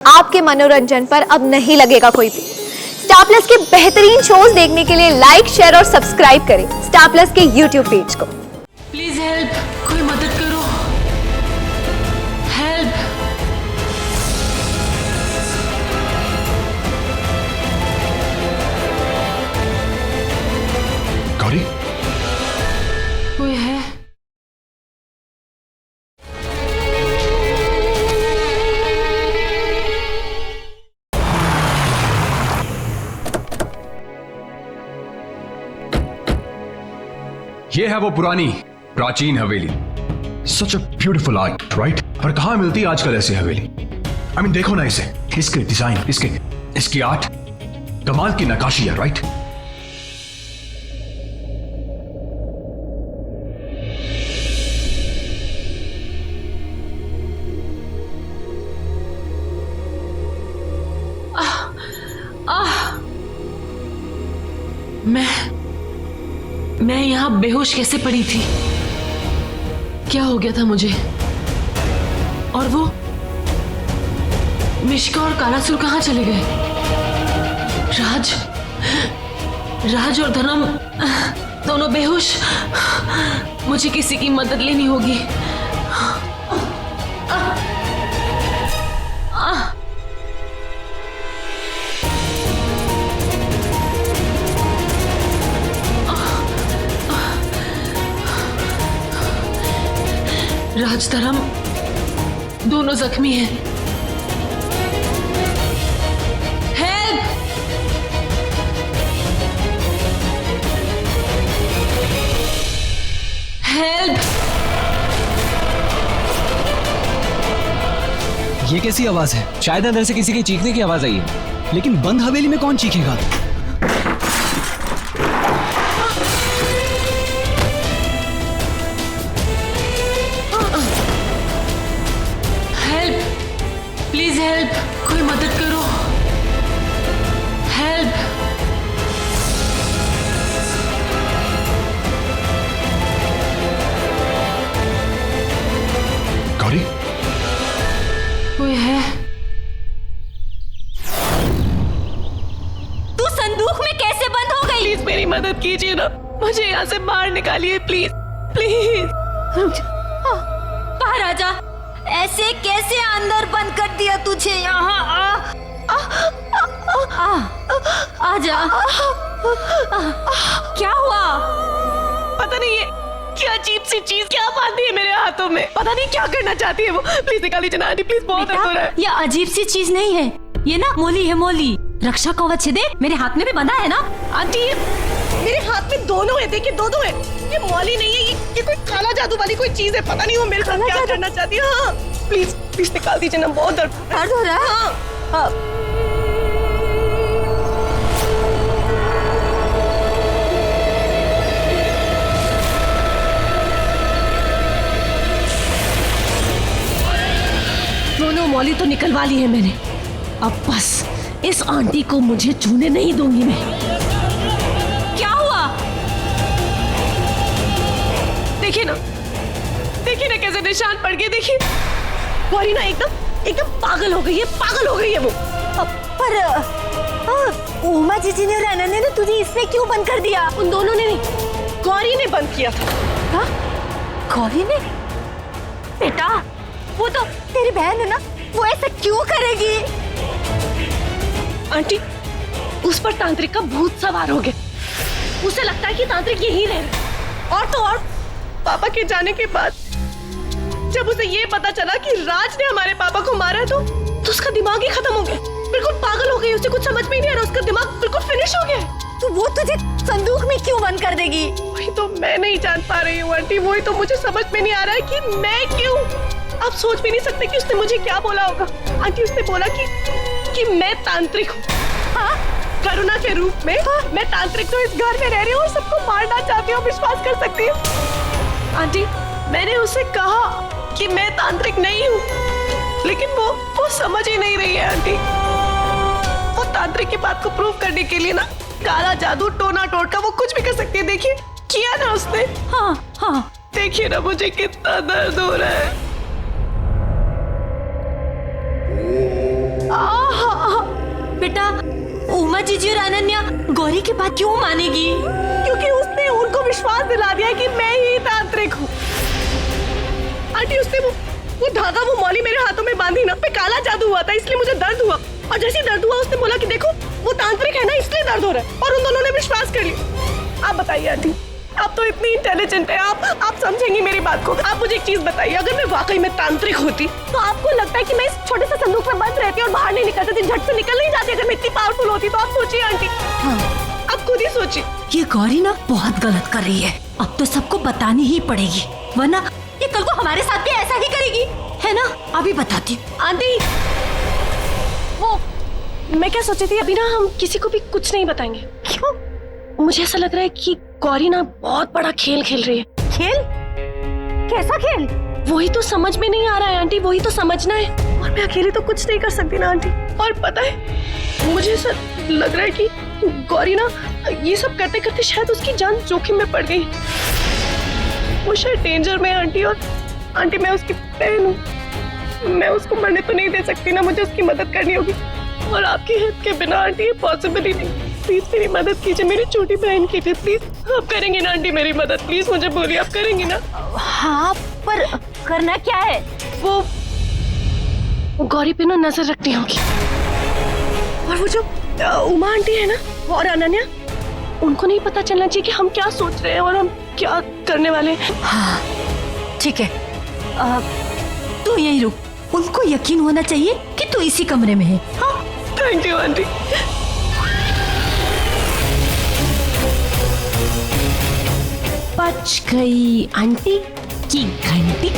आपके मनोरंजन पर अब नहीं लगेगा कोई भी। स्टार प्लस के बेहतरीन शोज देखने के लिए लाइक, शेयर और सब्सक्राइब करें स्टार प्लस के यूट्यूब पेज को। प्लीज हेल्प, कोई मदद करो, हेल्प। गौरी, कोई है? ये है वो पुरानी प्राचीन हवेली। सच अ ब्यूटीफुल आर्ट, राइट? और कहाँ मिलती है आजकल ऐसी हवेली? आई मीन देखो ना इसे, इसके डिजाइन, इसकी आर्ट, कमाल की नक्काशी है, राइट? मैं यहाँ बेहोश कैसे पड़ी थी? क्या हो गया था मुझे? और वो मिश्का और कालासुर कहाँ चले गए? राज और धर्म दोनों बेहोश। मुझे किसी की मदद लेनी होगी। राज धर्म दोनों जख्मी हैं। हेल्प! हेल्प! ये कैसी आवाज है? शायद अंदर से किसी के चीखने की आवाज आई है, लेकिन बंद हवेली में कौन चीखेगा? प्लीज हेल्प, कोई मदद करो, हेल्प। गौरी, कोई है? तू संदूक में कैसे बंद हो गई? प्लीज मेरी मदद कीजिए ना, मुझे यहाँ से बाहर निकालिए, प्लीज प्लीज। बाहर आजा। ऐसे कैसे अंदर बंद कर दिया तुझे? यहाँ आजा। क्या हुआ? पता नहीं है क्या अजीब सी चीज क्या बांधी है मेरे हाथों में। पता नहीं क्या करना चाहती है वो। प्लीज निकाल लीजिए ना आंटी, प्लीज, बहुत दर्द हो रहा है। ये अजीब सी चीज नहीं है, ये ना मोली है, मोली। रक्षा कवच है, देख मेरे हाथ में भी बंधा है ना। आंटी मेरे हाथ में दोनों है, देखिए दोनों है। ये मौली नहीं है, ये कोई काला जादू वाली कोई चीज है। पता नहीं वो मेरे साथ क्या करना चाहती है। हाँ प्लीज प्लीज निकाल दीजिए ना, बहुत दर्द हो रहा है। हाँ। दोनों मौली तो निकलवा ली है मैंने। अब बस इस आंटी को मुझे छूने नहीं दूंगी मैं। क्या हुआ? देखिए ना कैसे निशान पड़ गए। देखिए गौरी ना एकदम पागल हो गई है, पागल हो गई है वो। पर उमा जीजी ने और अनन्या ने तुझे इसमें क्यों बंद कर दिया? उन दोनों ने नहीं, गौरी ने बंद किया था। हाँ? गौरी ने? बेटा वो तो तेरी बहन है ना, वो ऐसा क्यों करेगी? आंटी उस पर तांत्रिक का भूत सवार हो गया। उसे लगता है कि तांत्रिक यही रह रहे। और तो और पापा के जाने के बाद जब उसे ये पता चला कि राज ने हमारे पापा को मारा है तो उसका दिमाग ही खत्म हो गया। बिल्कुल पागल हो गई, उसे कुछ समझ में ही नहीं आ रहा। उसका दिमाग बिल्कुल फिनिश हो गया। तो वो तुझे संदूक में क्यों बंद कर देगी? वही तो मैं नहीं जान पा रही हूँ आंटी। वही तो मुझे समझ में नहीं आ रहा है कि मैं क्यों। आप सोच भी नहीं सकते कि उसने मुझे क्या बोला होगा। आंटी उसने बोला कि मैं तांत्रिक हूँ। हाँ? करुणा के रूप में। हाँ? मैं तांत्रिक तो इस घर में रह रही हूँ और सबको मारना चाहती हूँ। विश्वास कर सकती हूँ आंटी। मैंने उसे कहा कि मैं तांत्रिक नहीं हूँ, लेकिन वो समझ ही नहीं रही है आंटी। वो तांत्रिक की बात को प्रूव करने के लिए ना काला जादू, टोना टोटका, वो कुछ भी कर सकती है। देखिए किया ना उसने। हाँ। देखिए ना मुझे कितना दर्द हो रहा है। उमा जीजी और अनन्या गौरी की बात क्यों मानेगी? क्योंकि उसने उनको विश्वास दिला दिया कि मैं ही तांत्रिक हूँ। आंटी उसने वो धागा वो मौली मेरे हाथों में बांधी ना, पे काला जादू हुआ था इसलिए मुझे दर्द हुआ, और जैसे दर्द हुआ उसने बोला कि देखो वो तांत्रिक है ना इसलिए दर्द हो रहा है, और उन दोनों ने विश्वास कर लिया। आप बताइए आंटी, आप तो इतनी इंटेलिजेंट है, आप समझेंगी मेरी बात को। आप मुझे एक चीज बताइए, अगर मैं वाकई में तांत्रिक होती तो आपको लगता है कि मैं इस छोटे से संदूक में बंद रहती और बाहर नहीं निकलती थी, झट से निकल नहीं जाती? अगर मैं इतनी पावरफुल होती तो आप सोचिए आंटी। हाँ। आप खुद ही सोचिए। ये गौरी ना बहुत गलत कर रही है, अब तो सबको बतानी ही पड़ेगी, वरना ये कल को हमारे साथ भी ऐसा ही करेगी, है ना? अभी बताती हूँ। आंटी वो मैं क्या सोची थी, अभी ना हम किसी को भी कुछ नहीं बताएंगे। क्यों? मुझे ऐसा लग रहा है कि गौरी ना बहुत बड़ा खेल खेल रही है। खेल? कैसा खेल? वही तो समझ में नहीं आ रहा है आंटी, वही तो समझना है, और मैं अकेली तो कुछ नहीं कर सकती ना आंटी। और पता है मुझे ऐसा लग रहा है कि गौरी ना ये सब करते करते शायद उसकी जान जोखिम में पड़ गई, वो शायद डेंजर में है आंटी। और आंटी मैं उसकी बहन हूँ, मैं उसको मरने तो नहीं दे सकती ना, मुझे उसकी मदद करनी होगी, और आपकी हेल्प के बिना आंटी ये पॉसिबल ही नहीं। प्लीज मेरी मदद कीजिए, मेरी छोटी बहन की थी, प्लीज आप करेंगे ना आंटी मेरी मदद? प्लीज मुझे बोलिए आप करेंगी ना? हाँ, पर करना क्या है? वो गौरी पे ना नजर रखनी होगी, और वो जो उमा आंटी है ना और अनन्या, उनको नहीं पता चलना चाहिए कि हम क्या सोच रहे हैं और हम क्या करने वाले हैं। हाँ, ठीक है, तू यही रुक, उनको यकीन होना चाहिए कि तू इसी कमरे में है। हाँ? Thank you aunty. बच गई आंटी की घंटी।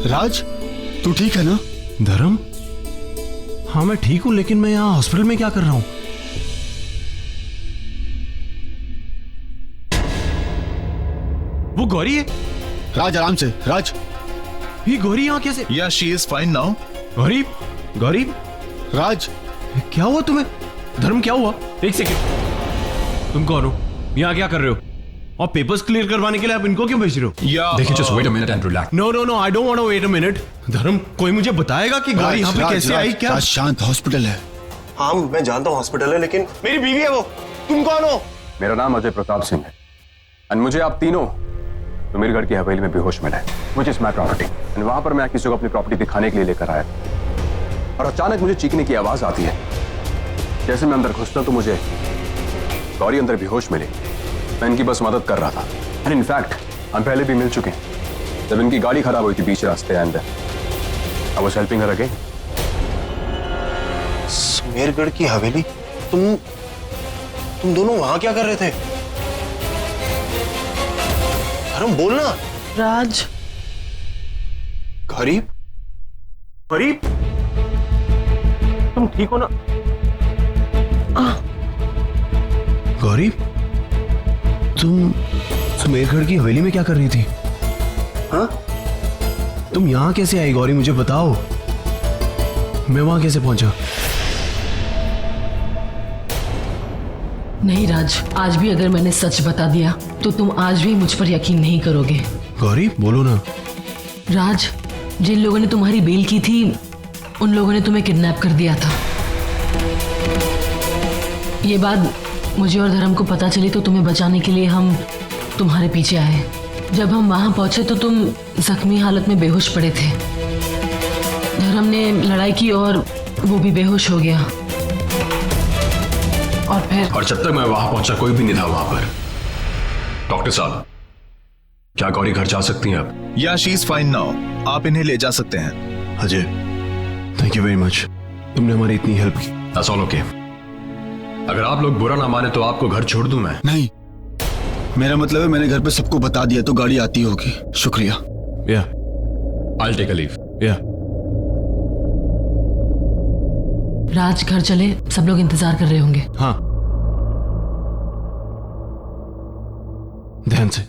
राज, तू ठीक है ना? धर्म, हाँ मैं ठीक हूं, लेकिन मैं यहाँ हॉस्पिटल में क्या कर रहा हूँ? वो गौरी है? राज आराम से, राज। ये गौरी यहाँ कैसे? Yeah, she is fine now. Gauri, Gauri, राज, क्या हुआ तुम्हें? धर्म क्या हुआ? एक सेकंड, तुम कौन हो? यहाँ क्या कर रहे हो? और पेपर्स क्लियर करवाने के लिए आप इनको क्यों भेज रहे हो? Yeah. देखिए, just wait a minute and relax. No, no, no, I don't want to wait a minute. धर्म, कोई मुझे बताएगा कि गौरी यहाँ पे कैसे आई? क्या? राज शांत, हॉस्पिटल है। हाँ मैं जानता हूँ हॉस्पिटल है, लेकिन मेरी बीवी है वो। तुम कौन हो? मेरा नाम अजय प्रताप सिंह है, और मुझे आप तीनों तो मेरे घर की हवेली में बेहोश मिला है, which is my property. और वहां पर मैं किसी को अपनी प्रॉपर्टी दिखाने के लिए लेकर आया, और अचानक मुझे चीखने की आवाज आती है। जैसे मैं अंदर घुसता तो मुझे गौरी अंदर बेहोश मिली। मैं इनकी बस मदद कर रहा था, एंड इनफैक्ट हम पहले भी मिल चुके हैं जब इनकी गाड़ी खराब हुई थी बीच रास्ते, and I was helping her again. Sumergarh की हवेली? तुम दोनों वहां क्या कर रहे थे? धर्म बोलना। राज, गरीब, गरीब, तुम ठीक हो ना? गौरी, तुम सुमेरगढ़ की हवेली में क्या कर रही थी? हाँ? तुम यहाँ कैसे आई गौरी, मुझे बताओ, मैं वहां कैसे पहुंचा? नहीं राज, आज भी अगर मैंने सच बता दिया तो तुम आज भी मुझ पर यकीन नहीं करोगे। गौरी बोलो ना। राज, जिन लोगों ने तुम्हारी बेल की थी उन लोगों ने तुम्हें किडनैप कर दिया था। ये बात मुझे और धर्म को पता चली तो तुम्हें बचाने के लिए हम तुम्हारे पीछे आए। जब हम वहां पहुंचे तो तुम जख्मी हालत में बेहोश पड़े थे। धर्म ने लड़ाई की और वो भी बेहोश हो गया, और जब तक मैं वहां पहुंचा कोई भी नहीं था वहां पर। डॉक्टर साहब, क्या गौरी घर जा सकती हैं अब? Yeah, she is fine now. आप इन्हें ले जा सकते हैं। Ajay, thank you very much, तुमने हमारी इतनी हेल्प की। That's all okay. अगर आप लोग बुरा ना मानेと आपको घर छोड़ दूं मैं? नहीं, मेरा मतलब है मैंने घर पे सबको बता दिया तो गाड़ी आती होगी। शुक्रिया। Yeah, I'll take a leave. Yeah. राज, घर चले, सब लोग इंतजार कर रहे होंगे। हाँ, ध्यान से।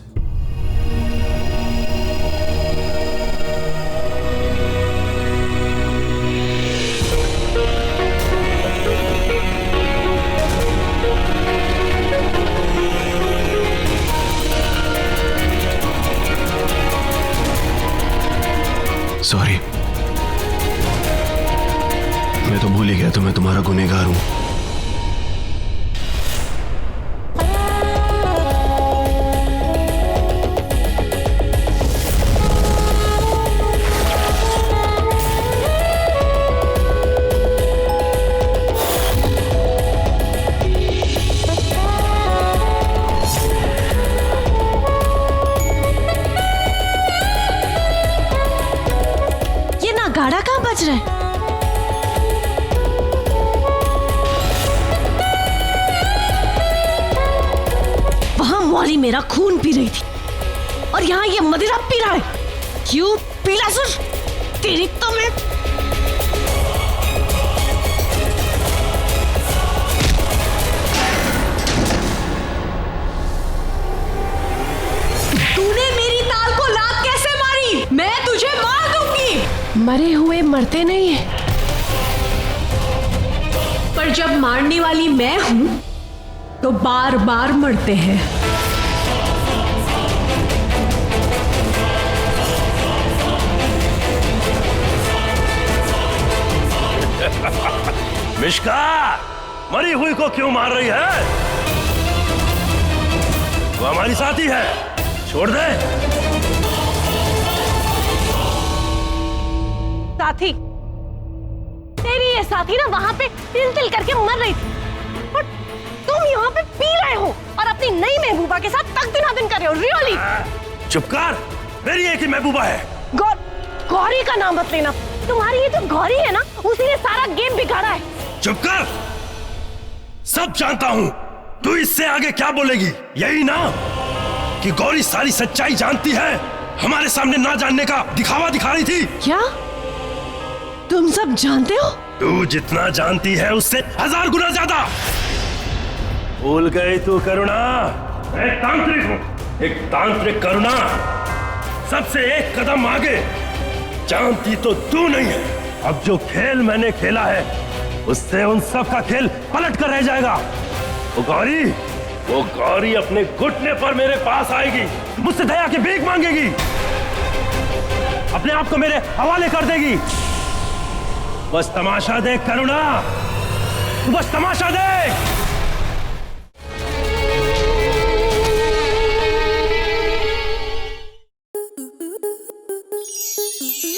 करूं। गाड़ा कहाँ बज रहा है? वहां मौली मेरा खून पी रही थी और यहाँ ये मदिरा पी रहा है। क्यों पीलासुर? तेरी तो मैं तूने मेरी ताल को लात कैसे मारी? मैं तुझे मार दूंगी। मरे हुए मरते नहीं है, पर जब मारने वाली मैं हूं तो बार बार मरते हैं। मिश्का, मरी हुई को क्यों मार रही है? वो हमारी साथी है, छोड़ दे। साथी? तेरी ये साथी ना वहां पे तिल तिल करके मर रही थी और तुम यहाँ पे पी रहे हो और अपनी नई महबूबा के साथ तक दिन कर रहे हो। रियली? चुप कर, मेरी एक ही महबूबा है। गौरी का नाम मत लेना। तुम्हारी ये जो गौरी है ना, उसी ने सारा गेम बिगाड़ा है। चुप कर, सब जानता हूँ। तू इससे आगे क्या बोलेगी? यही ना कि गौरी सारी सच्चाई जानती है, हमारे सामने ना जानने का दिखावा दिखा रही थी। क्या तुम सब जानते हो? तू जितना जानती है उससे 1000 गुना ज्यादा। भूल गई तू करुणा? मैं तांत्रिक हूँ, एक तांत्रिक करुणा सबसे एक कदम आगे। जानती तो तू नहीं है। अब जो खेल मैंने खेला है उससे उन सब का खेल पलट कर रह जाएगा। वो गौरी अपने घुटने पर मेरे पास आएगी, मुझसे दया की भीख मांगेगी, अपने आप को मेरे हवाले कर देगी। बस तमाशा देख करुणा, तू बस तमाशा देख।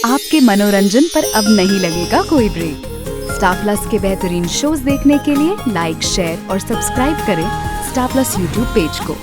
आपके मनोरंजन पर अब नहीं लगेगा कोई ब्रेक। स्टार प्लस के बेहतरीन शोज देखने के लिए लाइक, शेयर और सब्सक्राइब करें स्टार प्लस यूट्यूब पेज को।